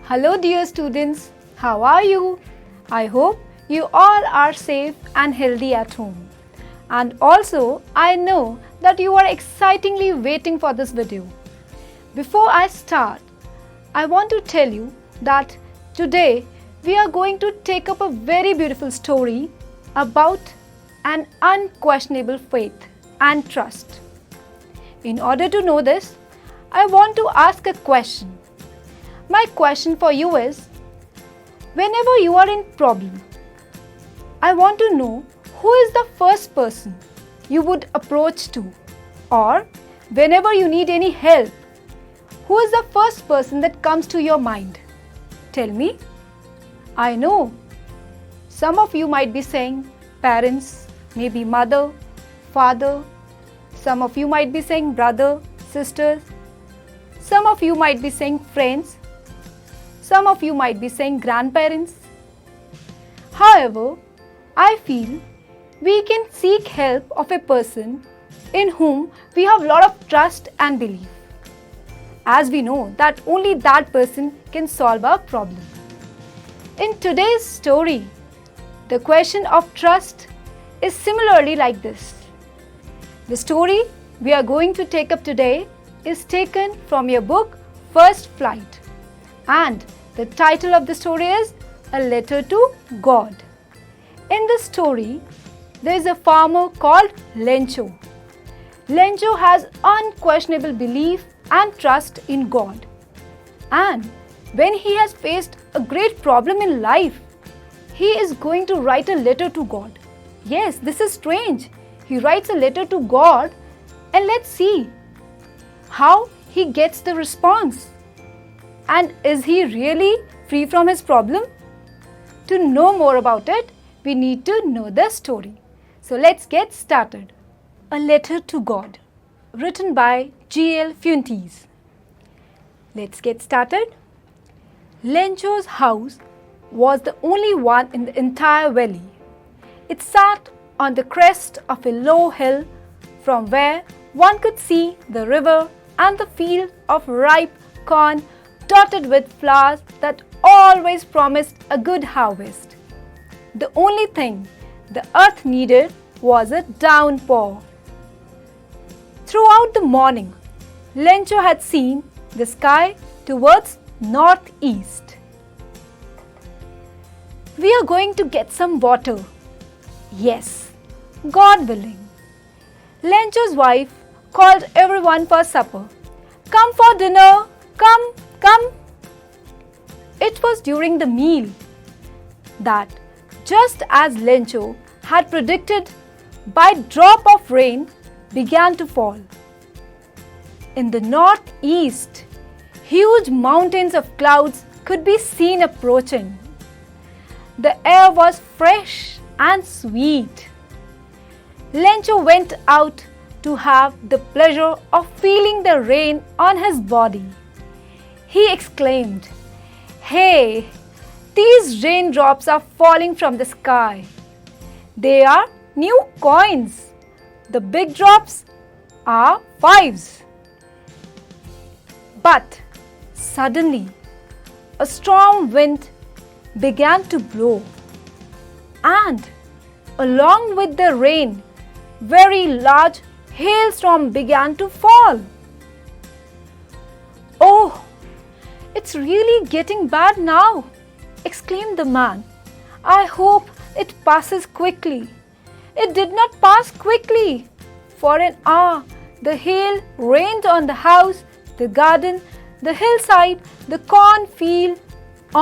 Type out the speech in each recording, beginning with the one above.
Hello dear students, how are you? I hope you all are safe and healthy at home. And also, I know that you are excitingly waiting for this video. Before I start, I want to tell you that today we are going to take up a very beautiful story about an unquestionable faith and trust. In order to know this, I want to ask a question. My question for you is, whenever you are in problem, I want to know who is the first person you would approach to, or whenever you need any help, who is the first person that comes to your mind? Tell me. I know some of you might be saying parents, maybe mother, father. Some of you might be saying brother, sisters. Some of you might be saying friends. Some of you might be saying grandparents. However, I feel we can seek help of a person in whom we have a lot of trust and belief, as we know that only that person can solve our problem. In today's story, the question of trust is similarly like this. The story we are going to take up today is taken from your book First Flight, and the title of the story is A Letter to God. In this story, there is a farmer called Lencho. Lencho has unquestionable belief and trust in God. And when he has faced a great problem in life, he is going to write a letter to God. Yes, this is strange. He writes a letter to God, and let's see how he gets the response. And is he really free from his problem? To know more about it, we need to know the story. So let's get started. A Letter to God, written by G.L. Fuentes. Let's get started. Lencho's house was the only one in the entire valley. It sat on the crest of a low hill from where one could see the river and the field of ripe corn dotted with flowers that always promised a good harvest. The only thing the earth needed was a downpour. Throughout the morning, Lencho had seen the sky towards northeast. We are going to get some water. Yes, God willing. Lencho's wife called everyone for supper. Come for dinner, come. It was during the meal that, just as Lencho had predicted, by drop of rain began to fall. In the northeast, huge mountains of clouds could be seen approaching. The air was fresh and sweet. Lencho went out to have the pleasure of feeling the rain on his body. He exclaimed, "Hey, these raindrops are falling from the sky. They are new coins. The big drops are fives." But suddenly, a strong wind began to blow, and along with the rain, very large hailstorm began to fall. "Oh, it's really getting bad now," exclaimed the man. "I hope it passes quickly." It did not pass quickly. For an hour, the hail rained on the house, the garden, the hillside, the cornfield,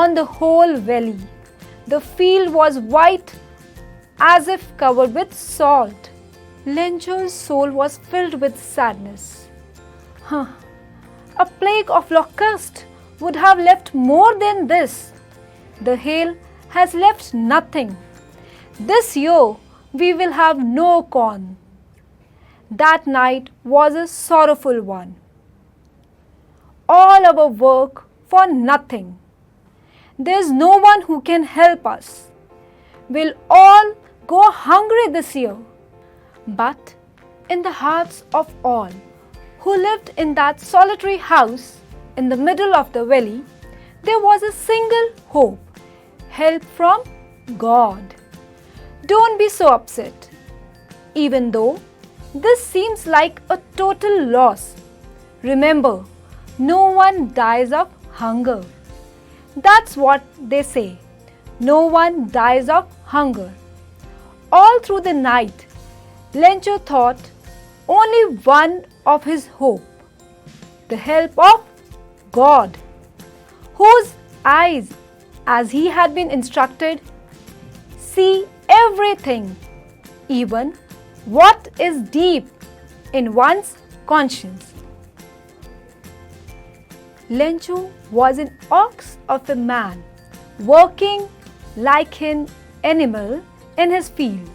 on the whole valley. The field was white as if covered with salt. Lencho's soul was filled with sadness. A plague of locusts would have left more than this. The hail has left nothing. This year we will have no corn. That night was a sorrowful one. All our work for nothing. There's no one who can help us. We'll all go hungry this year. But in the hearts of all who lived in that solitary house in the middle of the valley, there was a single hope: help from God. Don't be so upset. Even though this seems like a total loss, remember, no one dies of hunger. That's what they say. No one dies of hunger. All through the night, Lencho thought only one of his hope: the help of God, whose eyes, as he had been instructed, see everything, even what is deep in one's conscience. Lencho was an ox of a man, working like an animal in his field,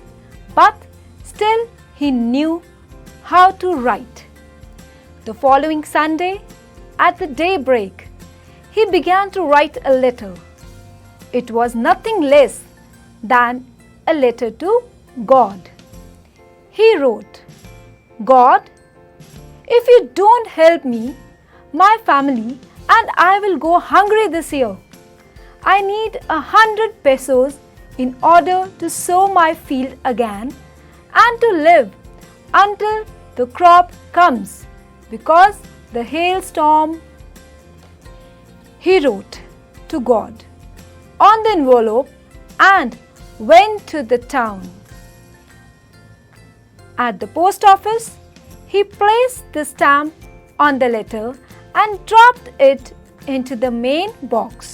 but still he knew how to write. The following Sunday, at the daybreak, he began to write a letter. It was nothing less than a letter to God. He wrote, "God, if you don't help me, my family and I will go hungry this year. I need 100 pesos in order to sow my field again and to live until the crop comes, because the hailstorm." He wrote to God on the envelope and went to the town. At the post office, he placed the stamp on the letter and dropped it into the main box.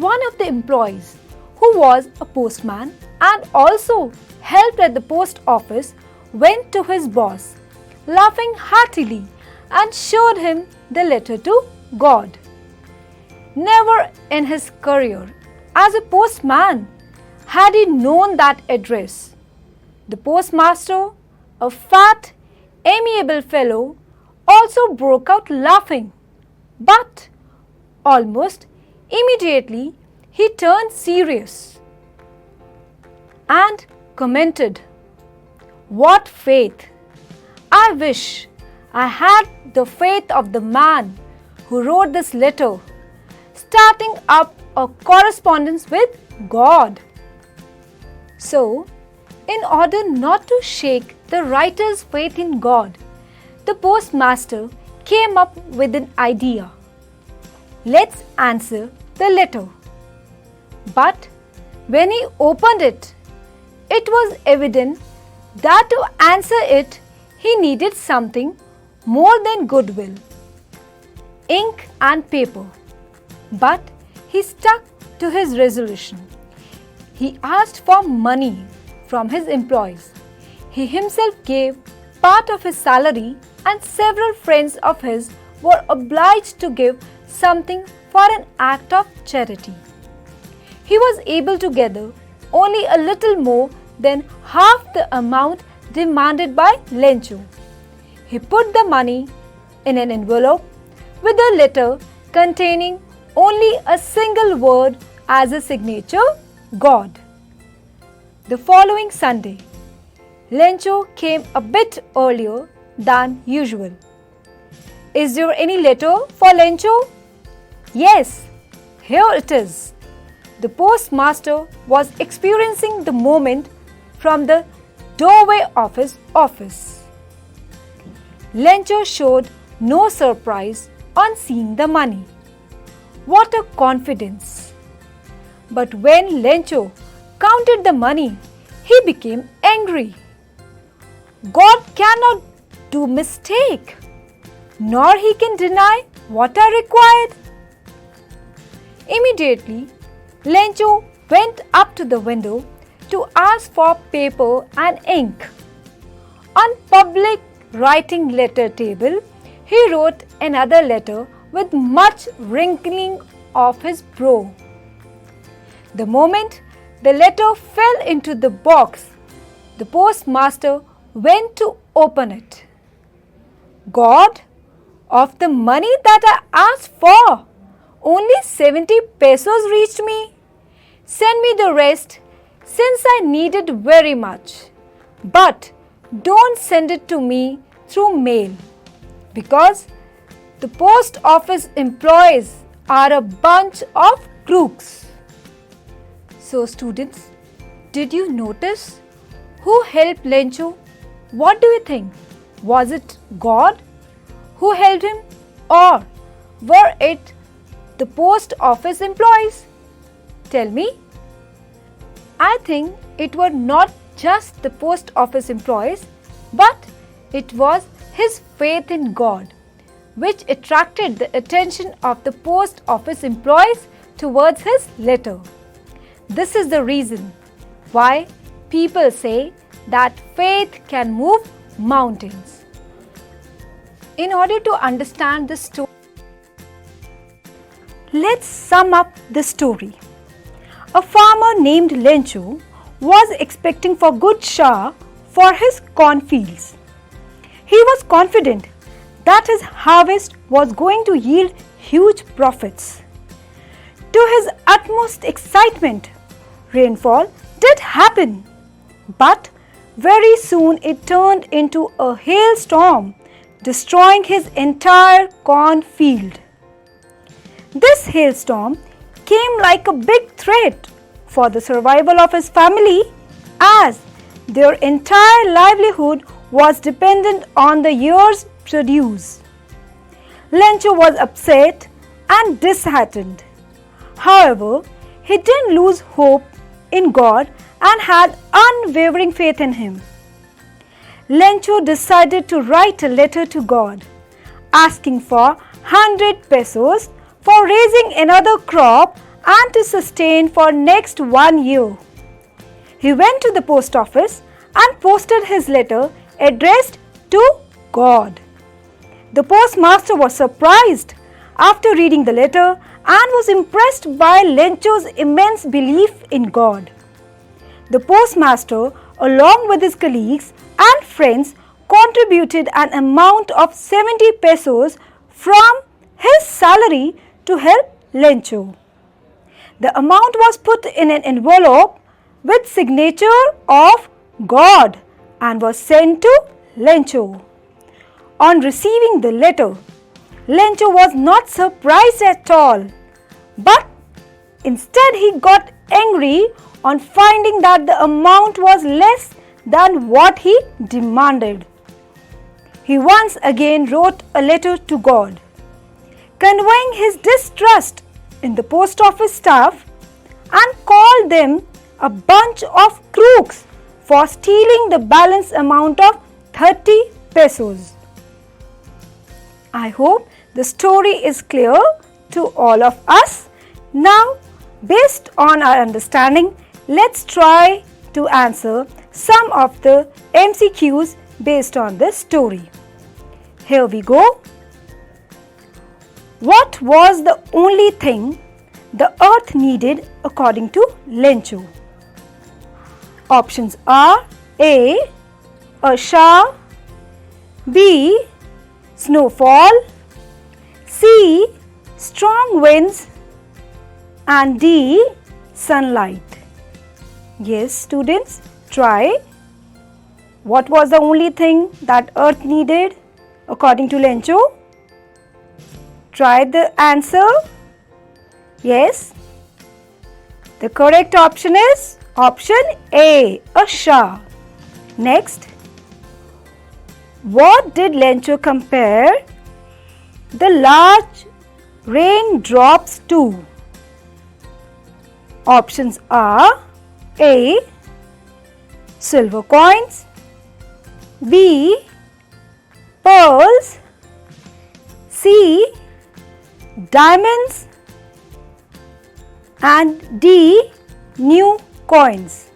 One of the employees, who was a postman and also helped at the post office, went to his boss, laughing heartily, and showed him the letter to God. Never in his career as a postman had he known that address. The postmaster, a fat, amiable fellow, also broke out laughing. But almost immediately he turned serious and commented, "What faith! I wish I had the faith of the man who wrote this letter, starting up a correspondence with God." So, in order not to shake the writer's faith in God, the postmaster came up with an idea. Let's answer the letter. But when he opened it, it was evident that to answer it, he needed something more than goodwill, ink and paper. But he stuck to his resolution. He asked for money from his employees. He himself gave part of his salary, and several friends of his were obliged to give something for an act of charity. He was able to gather only a little more than half the amount demanded by Lencho. He put the money in an envelope with a letter containing only a single word as a signature: God. The following Sunday, Lencho came a bit earlier than usual. "Is there any letter for Lencho?" "Yes, here it is." The postmaster was experiencing the moment from the doorway of his office. Lencho showed no surprise on seeing the money. What a confidence! But when Lencho counted the money, he became angry. God cannot do mistake, nor he can deny what I required. Immediately, Lencho went up to the window to ask for paper and ink. On public writing letter table, he wrote another letter with much wrinkling of his brow. The moment the letter fell into the box, the postmaster went to open it. "God, of the money that I asked for, only 70 pesos reached me. Send me the rest, since I need it very much. But don't send it to me through mail, because the post office employees are a bunch of crooks. So students, did you notice who helped Lencho? What do you think? Was it God who helped him, or were it the post office employees? Tell me. I think it were not just the post office employees, but it was his faith in God which attracted the attention of the post office employees towards his letter. This is the reason why people say that faith can move mountains. In order to understand this story, let's sum up the story. A farmer named Lencho was expecting for good shower for his cornfields. He was confident that his harvest was going to yield huge profits. To his utmost excitement, rainfall did happen, but very soon it turned into a hailstorm, destroying his entire cornfield. This hailstorm came like a big threat for the survival of his family, as their entire livelihood was dependent on the year's produce. Lencho was upset and disheartened. However, he didn't lose hope in God and had unwavering faith in Him. Lencho decided to write a letter to God, asking for 100 pesos for raising another crop and to sustain for next 1 year. He went to the post office and posted his letter addressed to God. The postmaster was surprised after reading the letter and was impressed by Lencho's immense belief in God. The postmaster, along with his colleagues and friends, contributed an amount of 70 pesos from his salary to help Lencho. The amount was put in an envelope with signature of God and was sent to Lencho. On receiving the letter, Lencho was not surprised at all, but instead he got angry on finding that the amount was less than what he demanded. He once again wrote a letter to God, conveying his distrust in the post office staff and called them a bunch of crooks for stealing the balance amount of 30 pesos. I hope the story is clear to all of us. Now, based on our understanding, let's try to answer some of the MCQs based on this story. Here we go. What was the only thing the earth needed according to Lencho? Options are A. A shower, B. Snowfall, C. Strong winds, and D. Sunlight. Yes, students, try. What was the only thing that earth needed according to Lencho? Try the answer. Yes. The correct option is option A, a shower. Next, what did Lencho compare the large raindrops to? Options are A. Silver coins, B. Pearls, C. Diamonds, and D. New coins.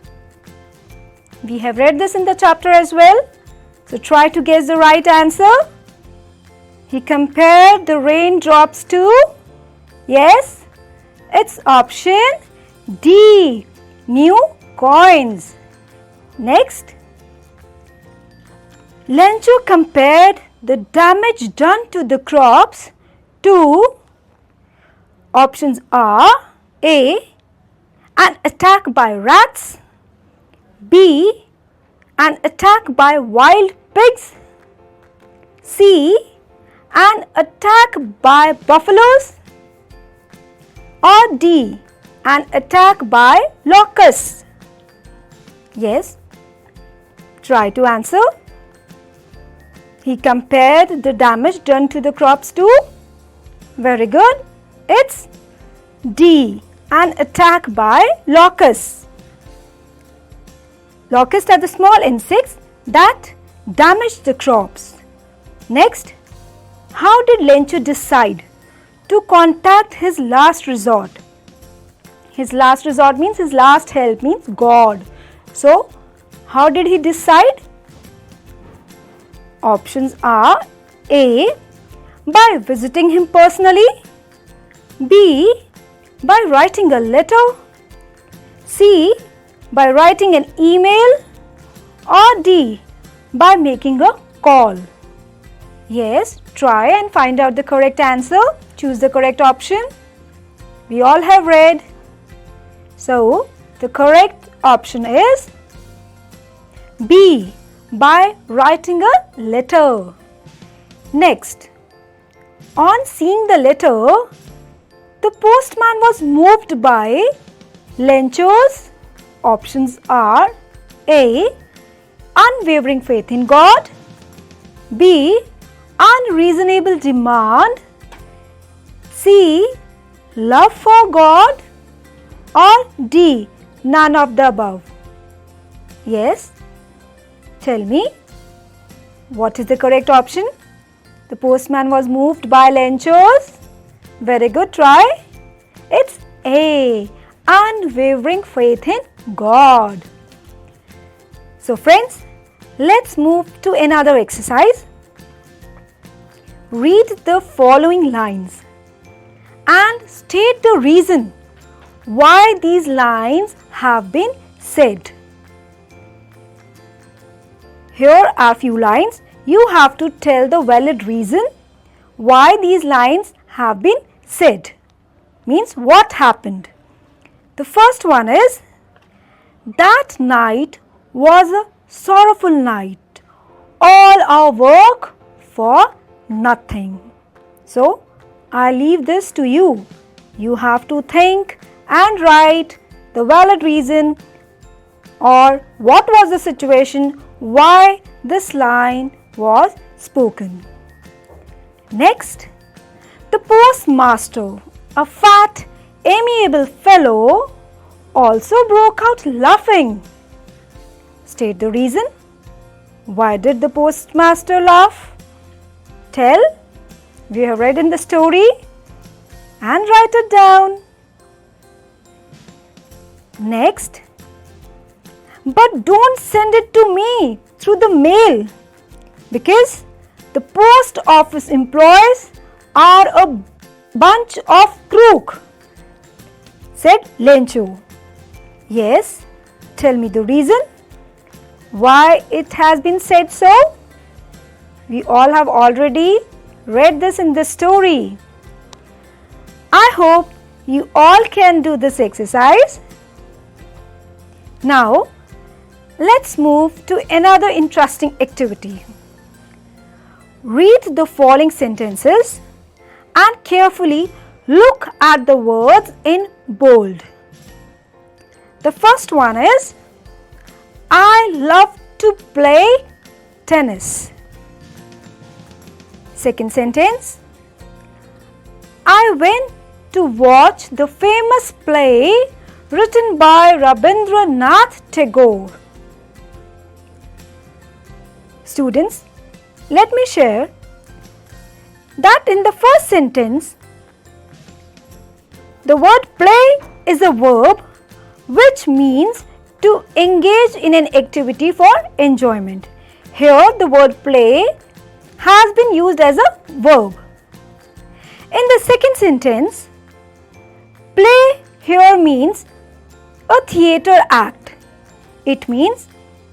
We have read this in the chapter as well. So try to guess the right answer. He compared the raindrops to, yes, it's option D, new coins. Next, Lencho compared the damage done to the crops to, options are A, an attack by rats, B, an attack by wild pigs, C, an attack by buffaloes? Or D, an attack by locusts? Yes, try to answer. He compared the damage done to the crops to? Very good. It's D, an attack by locusts. Locusts are the small insects that damage the crops. Next, how did Lencho decide to contact his last resort? His last resort means his last help, means God. So, how did he decide? Options are A, by visiting him personally, B, by writing a letter, C, by writing an email, or D, by making a call. Yes, try and find out the correct answer. Choose the correct option. We all have read. So, the correct option is B, by writing a letter. Next, on seeing the letter, the postman was moved by Lencho's. Options are A, unwavering faith in God, B, unreasonable demand, C, love for God, or D, none of the above. Yes, tell me, what is the correct option? The postman was moved by Lencho's. Very good, try. It's A, unwavering faith in God. So friends, let's move to another exercise. Read the following lines and state the reason why these lines have been said. Here are few lines. You have to tell the valid reason why these lines have been said. Means what happened. The first one is, that night was a sorrowful night. All our work for nothing. So, I leave this to you. You have to think and write the valid reason or what was the situation why this line was spoken. Next, the postmaster, a fat, amiable fellow, also broke out laughing. State the reason. Why did the postmaster laugh? Tell. We have read in the story and write it down. Next, but don't send it to me through the mail because the post office employees are a bunch of crook, said Lencho. Yes, tell me the reason why it has been said so. We all have already read this in the story. I hope you all can do this exercise. Now, let's move to another interesting activity. Read the following sentences and carefully look at the words in bold. The first one is, I love to play tennis. Second sentence, I went to watch the famous play written by Rabindranath Tagore. Students, let me share that in the first sentence, the word play is a verb which means to engage in an activity for enjoyment. Here the word play has been used as a verb. In the second sentence, play here means a theatre act. It means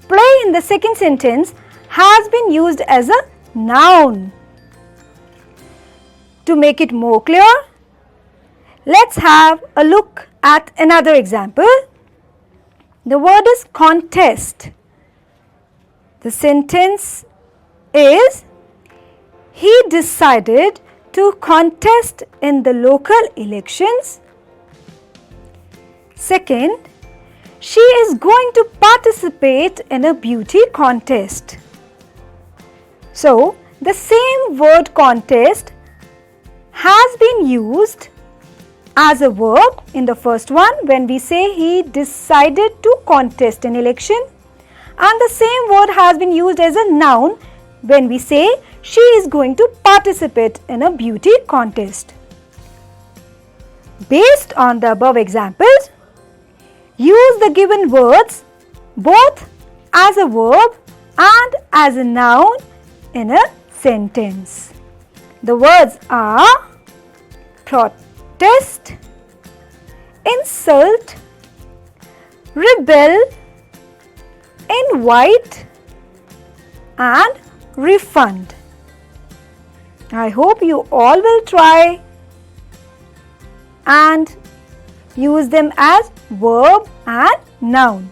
play in the second sentence has been used as a noun. To make it more clear, let's have a look at another example. The word is contest. The sentence is, he decided to contest in the local elections. Second, she is going to participate in a beauty contest. So, the same word contest has been used as a verb in the first one when we say he decided to contest an election, and the same word has been used as a noun when we say she is going to participate in a beauty contest. Based on the above examples, use the given words both as a verb and as a noun in a sentence. The words are protest, insult, rebel, invite and refund. I hope you all will try and use them as verb and noun.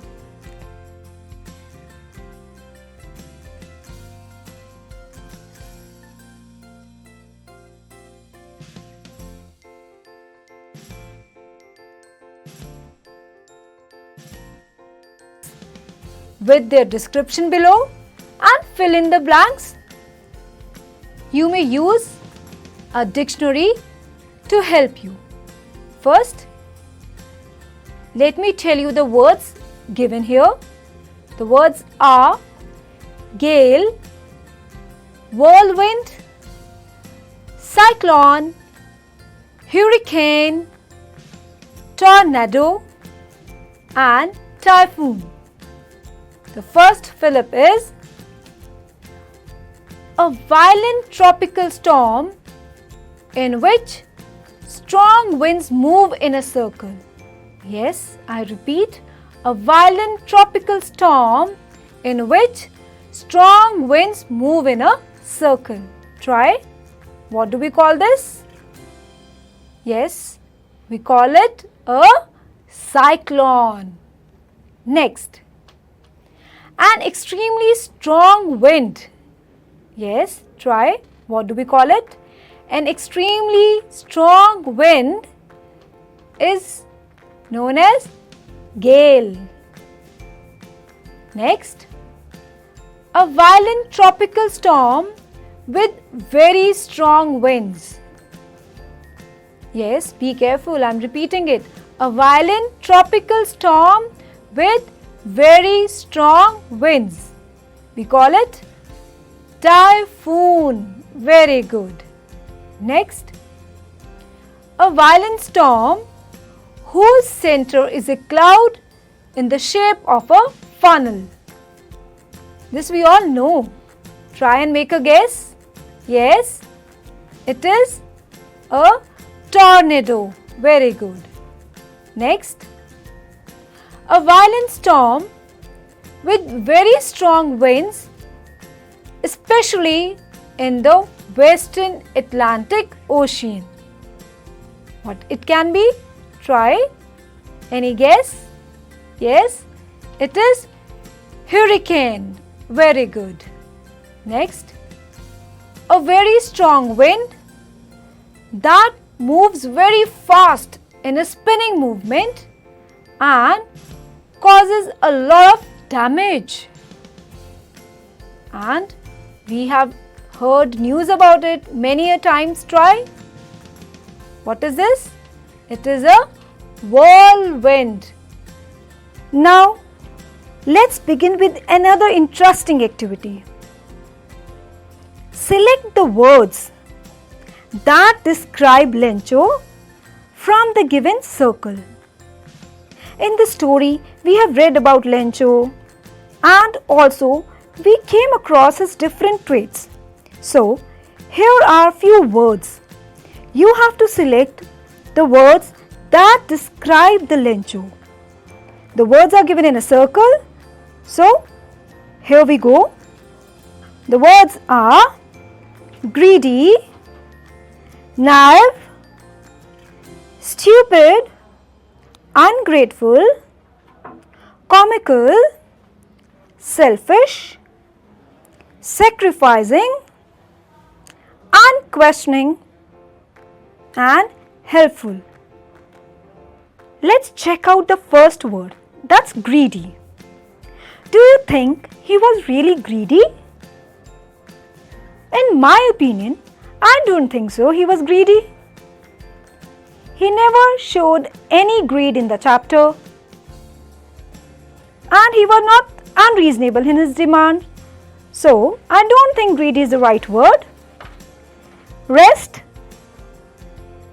With their description below and fill in the blanks. You may use a dictionary to help you. First, let me tell you the words given here. The words are gale, whirlwind, cyclone, hurricane, tornado and typhoon. The first fillip is a violent tropical storm in which strong winds move in a circle. Yes, I repeat, a violent tropical storm in which strong winds move in a circle. Try. What do we call this? Yes, we call it a cyclone. Next, an extremely strong wind. Yes, try. What do we call it? An extremely strong wind is known as gale. Next, a violent tropical storm with very strong winds. Yes, be careful, I am repeating it. A violent tropical storm with very strong winds. We call it typhoon. Very good. Next, a violent storm whose center is a cloud in the shape of a funnel. This we all know. Try and make a guess. Yes, it is a tornado. Very good. Next, a violent storm with very strong winds, especially in the Western Atlantic Ocean. What it can be? Try. Any guess? Yes, it is hurricane. Very good. Next, a very strong wind that moves very fast in a spinning movement and causes a lot of damage. And we have heard news about it many a times. Try. What is this? It is a whirlwind. Now, let's begin with another interesting activity. Select the words that describe Lencho from the given circle. In the story, we have read about Lencho and also we came across his different traits. So, here are few words. You have to select the words that describe the Lencho. The words are given in a circle. So, here we go. The words are greedy, naive, stupid, ungrateful, comical, selfish, sacrificing, and questioning and helpful. Let's check out the first word. That's greedy. Do you think he was really greedy? In my opinion, I don't think so. He was greedy. He never showed any greed in the chapter, and he was not unreasonable in his demand. So, I don't think greedy is the right word. Rest,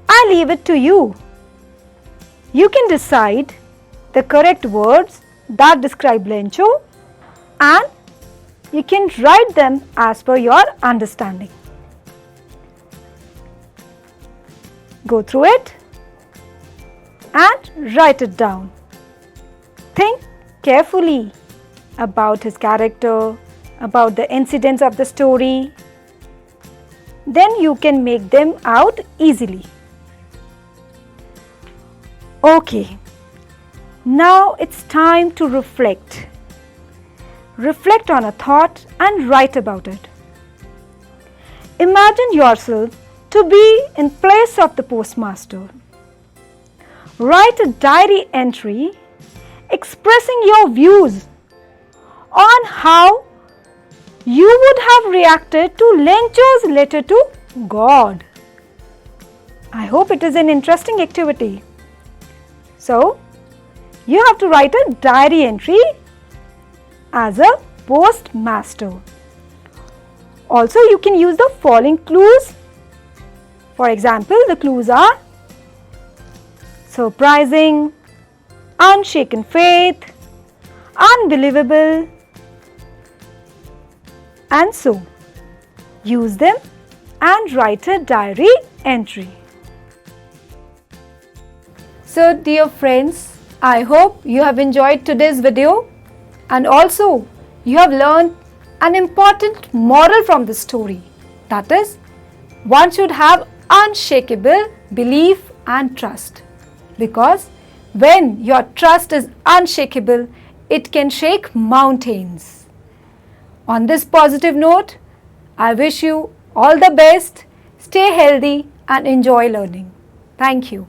I leave it to you. You can decide the correct words that describe Lencho, and you can write them as per your understanding. Go through it and write it down. Think carefully about his character, about the incidents of the story. Then you can make them out easily. Okay, now it's time to reflect. Reflect on a thought and write about it. Imagine yourself to be in place of the postmaster. Write a diary entry expressing your views on how you would have reacted to Lencho's letter to God. I hope it is an interesting activity. So, you have to write a diary entry as a postmaster. Also, you can use the following clues. For example, the clues are surprising, unshaken faith, unbelievable, and so. Use them and write a diary entry. So, dear friends, I hope you have enjoyed today's video, and also you have learned an important moral from the story. That is, one should have unshakable belief and trust, because when your trust is unshakable, it can shake mountains. On this positive note, I wish you all the best, stay healthy and enjoy learning. Thank you.